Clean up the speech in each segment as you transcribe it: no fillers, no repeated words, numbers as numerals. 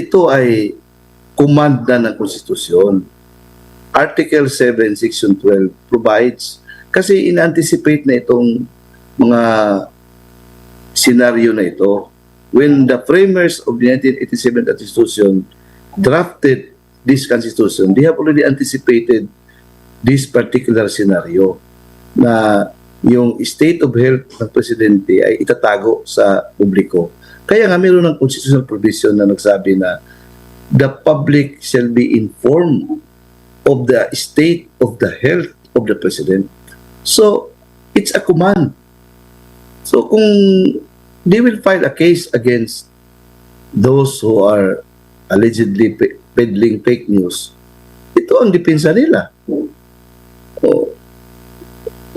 ito ay command na ng konstitusyon. Article 7, Section 12 provides, kasi in-anticipate na itong mga senaryo na ito. When the framers of the 1987 Constitution drafted this Constitution, they have already anticipated this particular scenario na yung state of health ng presidente ay itatago sa publiko. Kaya nga mayroon ng constitutional provision na nagsabi na the public shall be informed of the state of the health of the president. So, it's a command. So, kung they will file a case against those who are allegedly peddling fake news, ito ang depensa nila. Oh,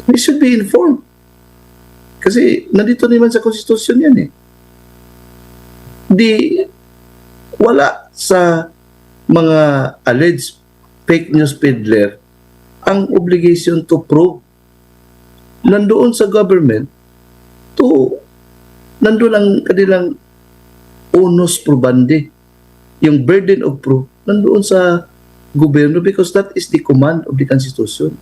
they should be informed. Kasi nandito naman sa konstitusyon yan eh. Wala sa mga alleged fake news peddler ang obligation to prove. Nandoon sa government nandoon ang kanilang onus probandi. Yung burden of proof nandoon sa gobyerno because that is the command of the Constitution.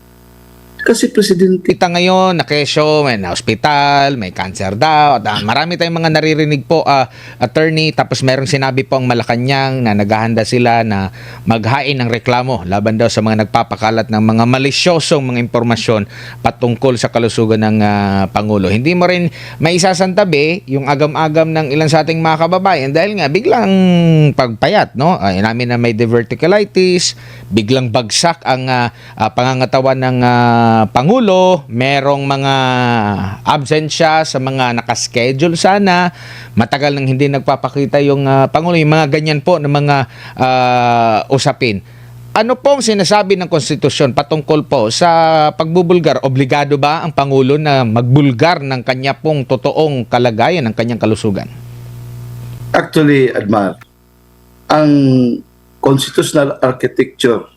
Kasi presidente. Kita ngayon, nakesyo, may na-hospital, may cancer daw. At, marami tayong mga naririnig po, attorney. Tapos merong sinabi po ang Malacanang na naghahanda sila na maghain ng reklamo laban daw sa mga nagpapakalat ng mga malisyosong mga impormasyon patungkol sa kalusugan ng Pangulo. Hindi mo rin maisasantabi yung agam-agam ng ilan sa ating mga kababayan dahil nga biglang pagpayat, no? Namin na may diverticulitis, biglang bagsak ang pangangatawan ng Pangulo, merong mga absensya sa mga nakaschedule sana, matagal nang hindi nagpapakita yung Pangulo, yung mga ganyan po ng mga usapin. Ano pong sinasabi ng konstitusyon patungkol po sa pagbubulgar? Obligado ba ang Pangulo na magbulgar ng kanya pong totoong kalagayan ng kanyang kalusugan? Actually, Admar, ang constitutional architecture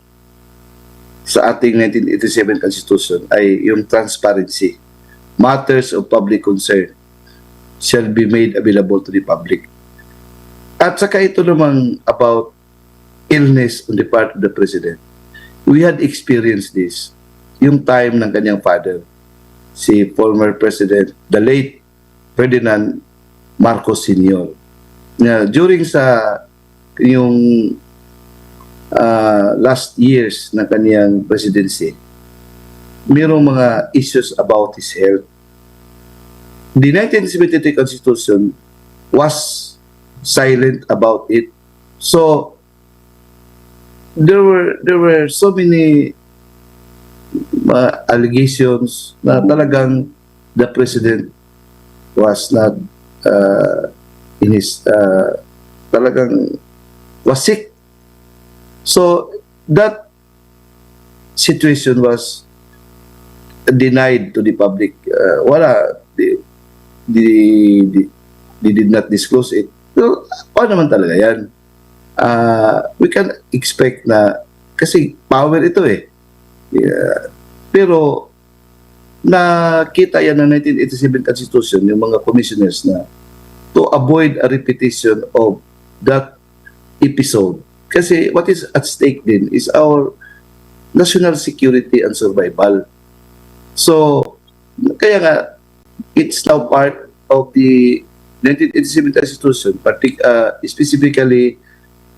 sa ating 1987 Constitution ay yung transparency. Matters of public concern shall be made available to the public. At saka ito namang about illness on the part of the President. We had experienced this. Yung time ng kanyang father, si former President, the late Ferdinand Marcos Sr. During sa yung last years ng kaniyang presidency, mayroong mga issues about his health. The 1973 Constitution was silent about it. So there were so many allegations na talagang the president was not in his talagang was sick. So that situation was denied to the public. They did not disclose it. So, paano naman talaga yan? We can expect na, kasi power ito eh. Pero nakita yan ng 1987 Constitution, yung mga commissioners na to avoid a repetition of that episode. Kasi what is at stake din is our national security and survival. So, kaya nga, it's now part of the 1987 Constitution, specifically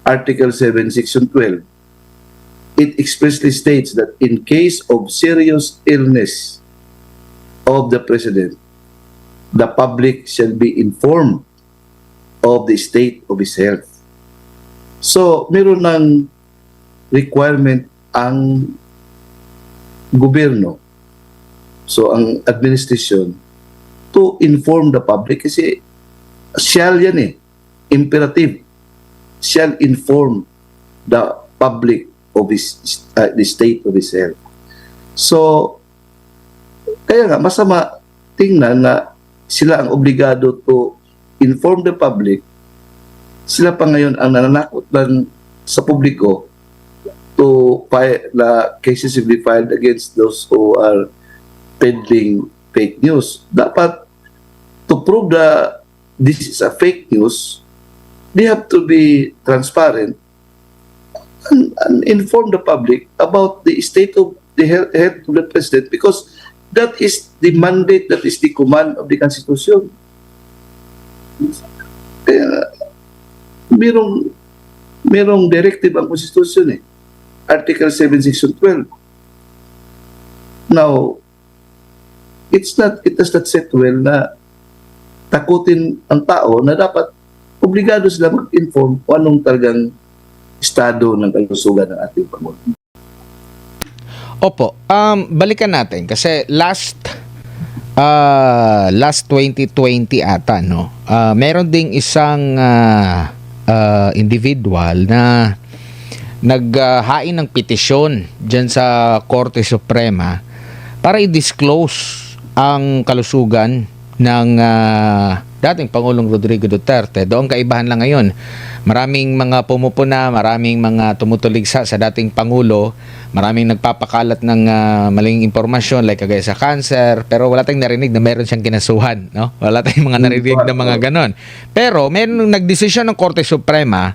Article 7, Section 12. It expressly states that in case of serious illness of the President, the public shall be informed of the state of his health. So, meron ng requirement ang gobyerno, so ang administration, to inform the public kasi shall yan eh, imperative, shall inform the public of the state of his health. So, kaya nga, masama tingnan na sila ang obligado to inform the public. Sila pa ngayon ang nananakot lang sa publiko to file the cases will be filed against those who are peddling fake news. Dapat to prove that this is a fake news, they have to be transparent and inform the public about the state of the health of the president, because that is the mandate, that is the command of the Constitution. Kaya merong directive ang Constitution eh. Article 7, Section 12. Now, it does not set well na takutin ang tao na dapat obligado sila mag-inform kung anong talagang estado ng kalusugan ng ating Pangulo. Opo, balikan natin kasi last 2020 ata, no? Meron ding isang individual na naghain ng petisyon dyan sa Korte Suprema para i-disclose ang kalusugan ng dating Pangulong Rodrigo Duterte. Doon kaibahan lang ngayon. Maraming mga pumupuna, maraming mga tumutuligsa sa dating Pangulo, maraming nagpapakalat ng maling impormasyon like kagaya sa cancer, pero wala tayong narinig na meron siyang kinasuhan, no? Wala tayong mga narinig na mga ganon. Pero meron nagdesisyon ng Korte Suprema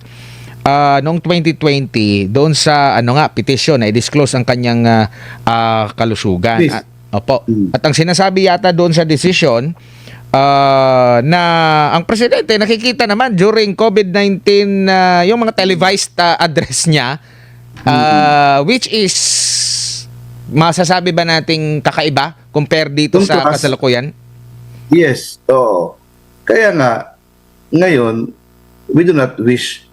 noong 2020 doon sa petisyon na i-disclose ang kanyang kalusugan. Yes. Opo. At ang sinasabi yata doon sa desisyon na ang presidente nakikita naman during COVID-19 yung mga televised address niya, which is masasabi ba nating kakaiba compare dito sa kasalukuyan? Yes. Oo. Kaya nga ngayon we do not wish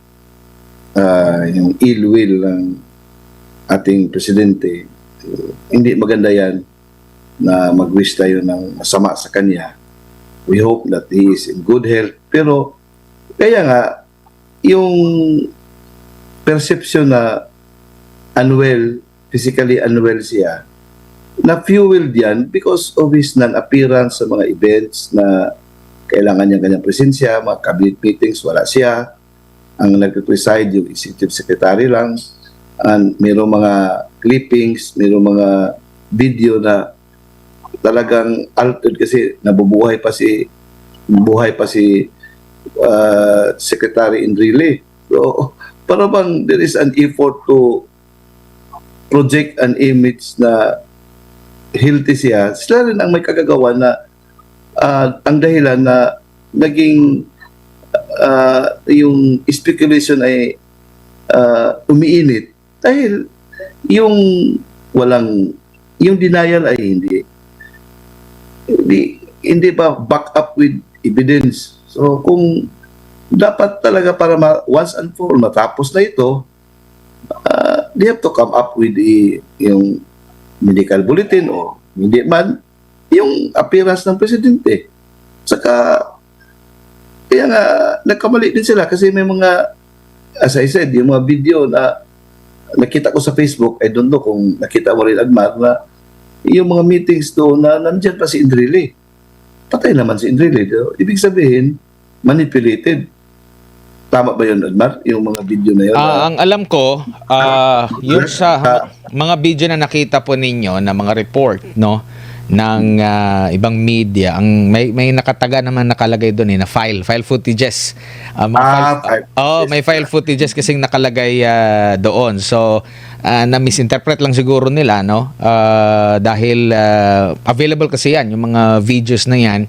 yung ill will ng ating presidente. Hindi maganda yan na mag-wish tayo ng masama sa kanya. We hope that he is in good health. Pero kaya nga yung perception na unwell, physically unwell siya, na fueled yan because of his non-appearance sa mga events na kailangan niya kanyang presensya, mga cabinet meetings, wala siya. Ang nag-preside yung executive secretary lang, and mayroong mga clippings, mayroong mga video na talagang altered kasi nabubuhay pa si Secretary Enrile. So, para bang there is an effort to project an image na healthy siya. Sila rin ang may kagagawa na ang dahilan na naging yung speculation ay umiinit dahil yung denial ay hindi pa back up with evidence. So kung dapat talaga para once and for all matapos na ito, they have to come up with yung medical bulletin o hindi man yung appearance ng presidente. Saka kaya nga nagkamali din sila kasi may mga, as I said, yung mga video na nakita ko sa Facebook, I don't know kung nakita mo rin, Agmar, na yung mga meetings doon na nandyan pa si Enrile. Patay naman si Enrile. Ibig sabihin, manipulated. Tama ba yun, Agmar? Yung mga video na yun? Ang alam ko, yung sa mga video na nakita po ninyo, na mga report, no, ng ibang media, ang may nakataga naman nakalagay doon na file footages. May file footages kasing nakalagay doon. So na-misinterpret lang siguro nila, no? Dahil available kasi yan, yung mga videos na yan.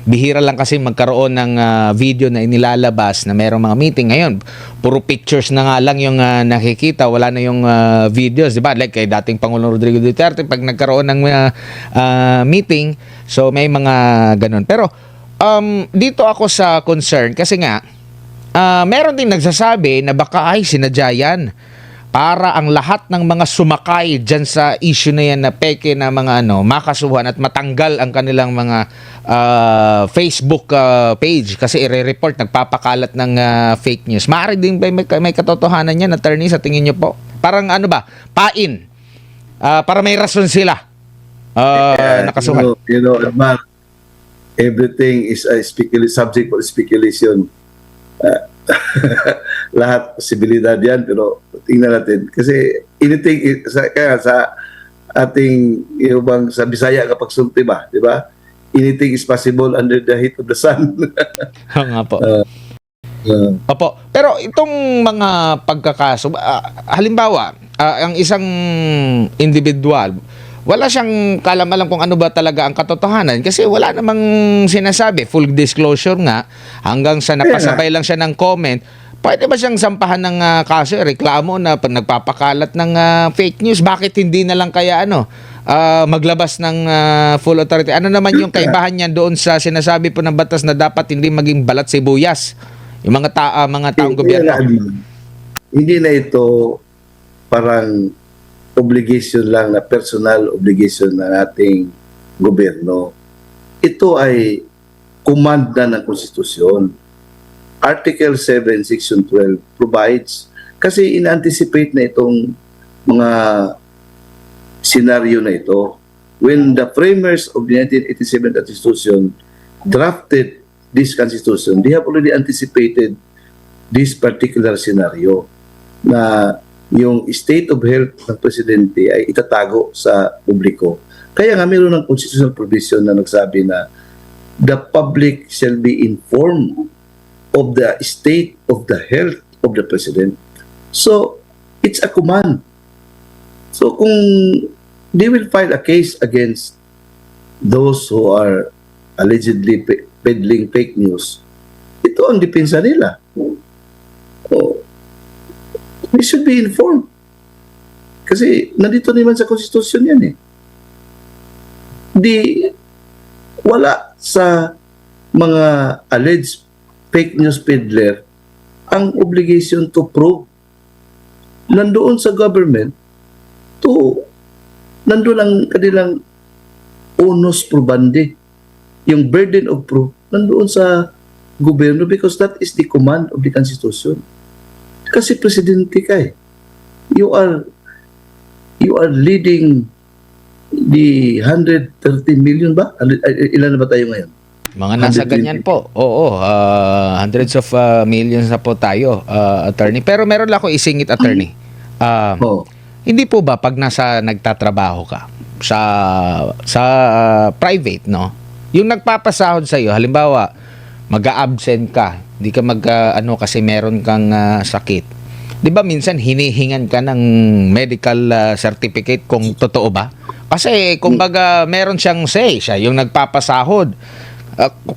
Bihira lang kasi magkaroon ng video na inilalabas na merong mga meeting. Ngayon, puro pictures na nga lang yung nakikita, wala na yung videos, di ba? Like kay dating Pangulong Rodrigo Duterte, pag nagkaroon ng meeting, so may mga ganun. Pero dito ako sa concern kasi nga meron ding nagsasabi na baka ay sinadya yan para ang lahat ng mga sumakay dyan sa issue na yan na peke na mga makasuhan at matanggal ang kanilang mga Facebook page kasi i-report, nagpapakalat ng fake news. Maaari din ba may katotohanan yan, attorney, sa tingin nyo po? Parang pain. Para may rason sila nakasuhan. Mark, everything is a subject for speculation. Lahat posibilidad yan, pero tingnan natin kasi anything kaya sa ating yung sa Bisaya kapag sulti ba, di ba? Anything is possible under the heat of the sun. Nga po. Opo. Pero itong mga pagkakaso, halimbawa, ang isang individual, wala siyang kalam-alam kung ano ba talaga ang katotohanan kasi wala namang sinasabi. Full disclosure nga, hanggang sa napasabay lang siya ng comment, pwede ba siyang sampahan ng kaso, reklamo na pag nagpapakalat ng fake news? Bakit hindi na lang kaya maglabas ng full authority? Ano naman yung kaibahan niya doon sa sinasabi po ng batas na dapat hindi maging balat sibuyas yung mga taong gobyerno? Hindi na ito parang obligation lang na personal obligation ng ating gobyerno. Ito ay command na ng konstitusyon. Article 7, Section 12 provides, kasi in-anticipate na itong mga senaryo na ito. When the framers of the 1987 Constitution drafted this Constitution, they have already anticipated this particular scenario na yung state of health ng presidente ay itatago sa publiko. Kaya nga mayroon ng constitutional provision na nagsabi na the public shall be informed of the state of the health of the president. So, it's a command. So, kung they will file a case against those who are allegedly peddling fake news, ito ang depensa nila. They should be informed. Kasi nandito naman sa konstitusyon yan eh. Wala sa mga alleged fake news peddler ang obligation to prove. Nandoon sa government nandoon ang kanilang onus probandi. Yung burden of proof nandoon sa gobyerno because that is the command of the Constitution. Kasi presidente ka eh. You are leading the 130 million ba? Ilan na ba tayo ngayon? Mga nasa ganyan po. Oo, hundreds of millions na po tayo, attorney. Pero meron lang ako isingit, attorney. Hindi po ba pag nagtatrabaho ka sa private, no? Yung nagpapasahod sa iyo, halimbawa, mag-a-absent ka, hindi ka kasi meron kang sakit. 'Di ba minsan hinihingan ka ng medical certificate kung totoo ba? Kasi kumbaga meron siyang say, siya yung nagpapasahod.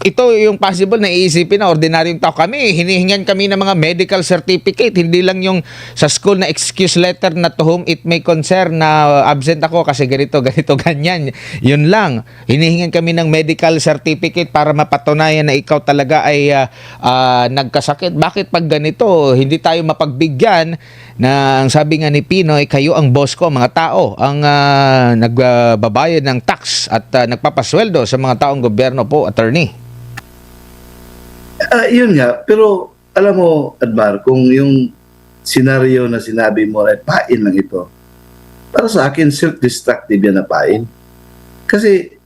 Ito yung possible na iisipin na ordinaryong tao kami, hinihingan kami ng mga medical certificate, hindi lang yung sa school na excuse letter na to whom it may concern na absent ako kasi ganito, ganyan. Yun lang. Hinihingan kami ng medical certificate para mapatunayan na ikaw talaga ay nagkasakit. Bakit pag ganito, hindi tayo mapagbigyan na ang sabi nga ni Pinoy, kayo ang boss ko, mga tao, ang nagbabayad ng tax at nagpapasweldo sa mga taong gobyerno po, attorney. Yun nga, pero alam mo, Admar, kung yung senaryo na sinabi mo ay pain lang ito, para sa akin, self-destructive yan na pain. Kasi,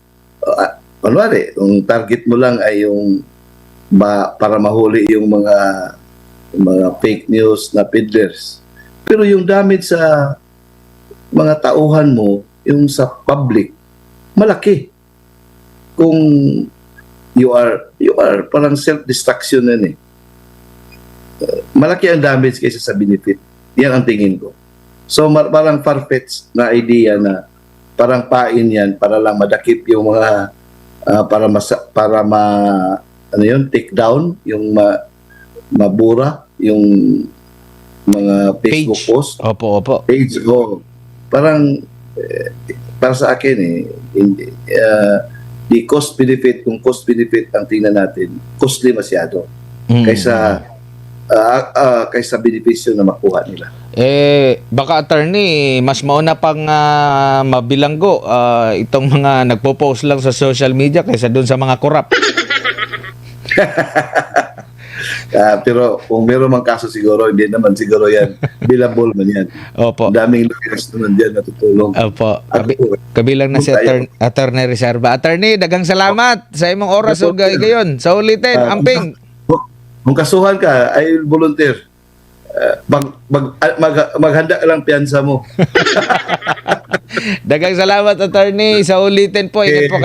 kunwari, yung target mo lang ay yung para mahuli yung mga fake news na peddlers. Pero yung damage sa mga tauhan mo, yung sa public, malaki. Kung you are parang self-destruction na eh. Malaki ang damage kaysa sa benefit. Yan ang tingin ko. So parang far-fetched na idea na parang pain yan para lang madakip yung mga take down, yung mabura, yung mga Facebook Page. post. Opo. Page. Parang para sa akin the cost benefit, kung cost benefit ang tingnan natin, costly masyado kaysa benepisyo na makuha nila. Baka attorney, mas mauna pang mabilanggo itong mga nagpo-post lang sa social media kaysa doon sa mga korap. Pero kung meron mang kaso siguro, hindi naman siguro yan. Billable man yan. Opo. Daming lawyers naman dyan na tutulong. Opo. Kabilang na si Attorney Reserva. Attorney, dagang salamat sa imong oras o gayon. Sa ulitin, amping. Kung kasuhan ka, I will volunteer. Maghanda ka lang piyansa mo. Dagang salamat, attorney. Sa ulitin po, ingat po kayo.